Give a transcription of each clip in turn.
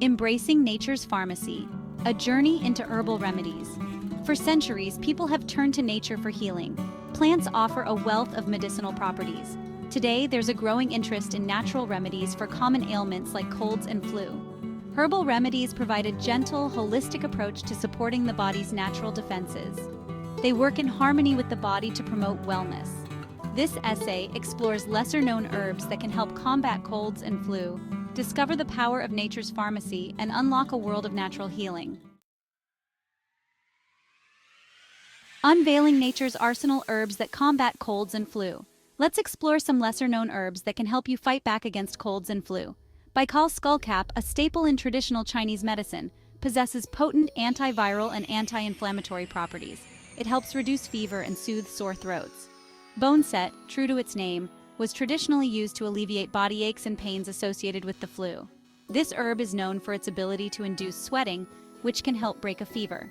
Embracing nature's pharmacy, a journey into herbal remedies. For centuries, people have turned to nature for healing. Plants offer a wealth of medicinal properties. Today, there's a growing interest in natural remedies for common ailments like colds and flu. Herbal remedies provide a gentle, holistic approach to supporting the body's natural defenses. They work in harmony with the body to promote wellness. This essay explores lesser-known herbs that can help combat colds and flu, discover the power of nature's pharmacy, and unlock a world of natural healing. Unveiling nature's arsenal herbs that combat colds and flu. Let's explore some lesser-known herbs that can help you fight back against colds and flu. Baikal skullcap, a staple in traditional Chinese medicine, possesses potent antiviral and anti-inflammatory properties. It helps reduce fever and soothe sore throats. Boneset, true to its name, was traditionally used to alleviate body aches and pains associated with the flu. This herb is known for its ability to induce sweating, which can help break a fever.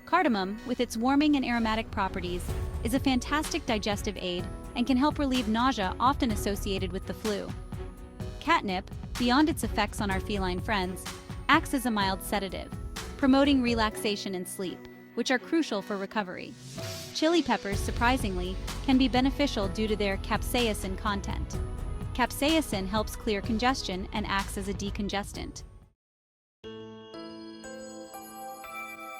Cardamom, with its warming and aromatic properties, is a fantastic digestive aid and can help relieve nausea often associated with the flu. Catnip, beyond its effects on our feline friends, acts as a mild sedative, promoting relaxation and sleep, which are crucial for recovery. Chili peppers, surprisingly, can be beneficial due to their capsaicin content. Capsaicin helps clear congestion and acts as a decongestant.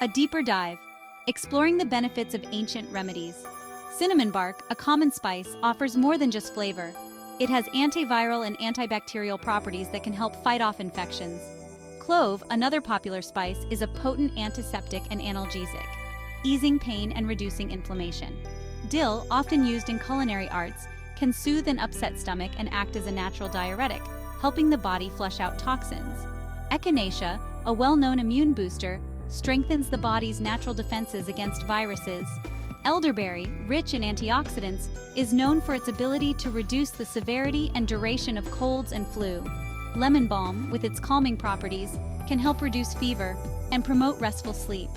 A deeper dive, exploring the benefits of ancient remedies. Cinnamon bark, a common spice, offers more than just flavor. It has antiviral and antibacterial properties that can help fight off infections. Clove, another popular spice, is a potent antiseptic and analgesic, easing pain and reducing inflammation. Dill, often used in culinary arts, can soothe an upset stomach and act as a natural diuretic, helping the body flush out toxins. Echinacea, a well-known immune booster, strengthens the body's natural defenses against viruses. Elderberry, rich in antioxidants, is known for its ability to reduce the severity and duration of colds and flu. Lemon balm, with its calming properties, can help reduce fever and promote restful sleep.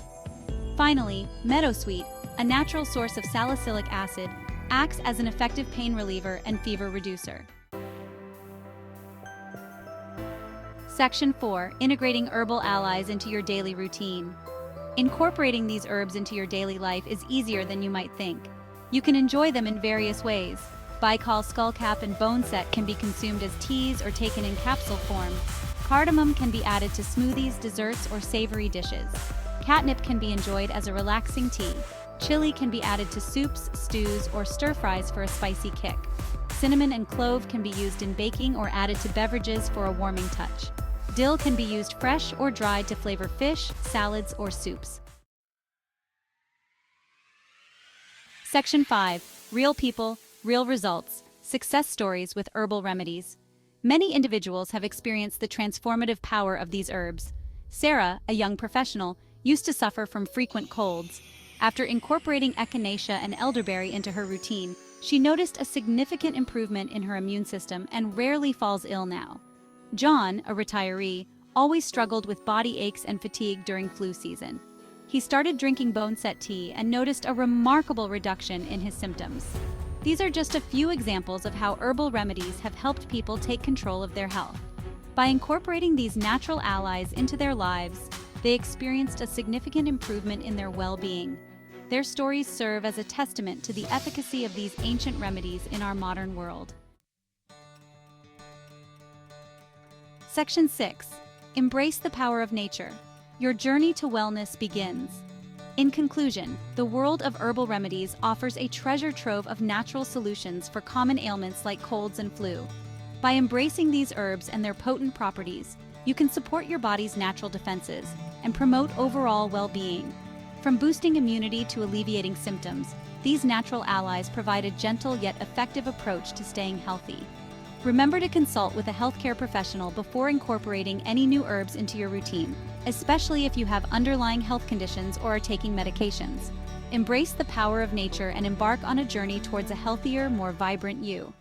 Finally, meadowsweet, a natural source of salicylic acid, acts as an effective pain reliever and fever reducer. Section 4. Integrating herbal allies into your daily routine. Incorporating these herbs into your daily life is easier than you might think. You can enjoy them in various ways. Baikal skullcap and boneset can be consumed as teas or taken in capsule form. Cardamom can be added to smoothies, desserts, or savory dishes. Catnip can be enjoyed as a relaxing tea. Chili can be added to soups, stews, or stir-fries for a spicy kick. Cinnamon and clove can be used in baking or added to beverages for a warming touch. Dill can be used fresh or dried to flavor fish, salads, or soups. Section 5. Real people, real results. Success stories with herbal remedies. Many individuals have experienced the transformative power of these herbs. Sarah, a young professional, used to suffer from frequent colds. After incorporating echinacea and elderberry into her routine, she noticed a significant improvement in her immune system and rarely falls ill now. John, a retiree, always struggled with body aches and fatigue during flu season. He started drinking boneset tea and noticed a remarkable reduction in his symptoms. These are just a few examples of how herbal remedies have helped people take control of their health. By incorporating these natural allies into their lives, they experienced a significant improvement in their well-being. Their stories serve as a testament to the efficacy of these ancient remedies in our modern world. Section 6. Embrace the power of nature. Your journey to wellness begins. In conclusion, the world of herbal remedies offers a treasure trove of natural solutions for common ailments like colds and flu. By embracing these herbs and their potent properties, you can support your body's natural defenses and promote overall well-being. From boosting immunity to alleviating symptoms, these natural allies provide a gentle yet effective approach to staying healthy. Remember to consult with a healthcare professional before incorporating any new herbs into your routine, especially if you have underlying health conditions or are taking medications. Embrace the power of nature and embark on a journey towards a healthier, more vibrant you.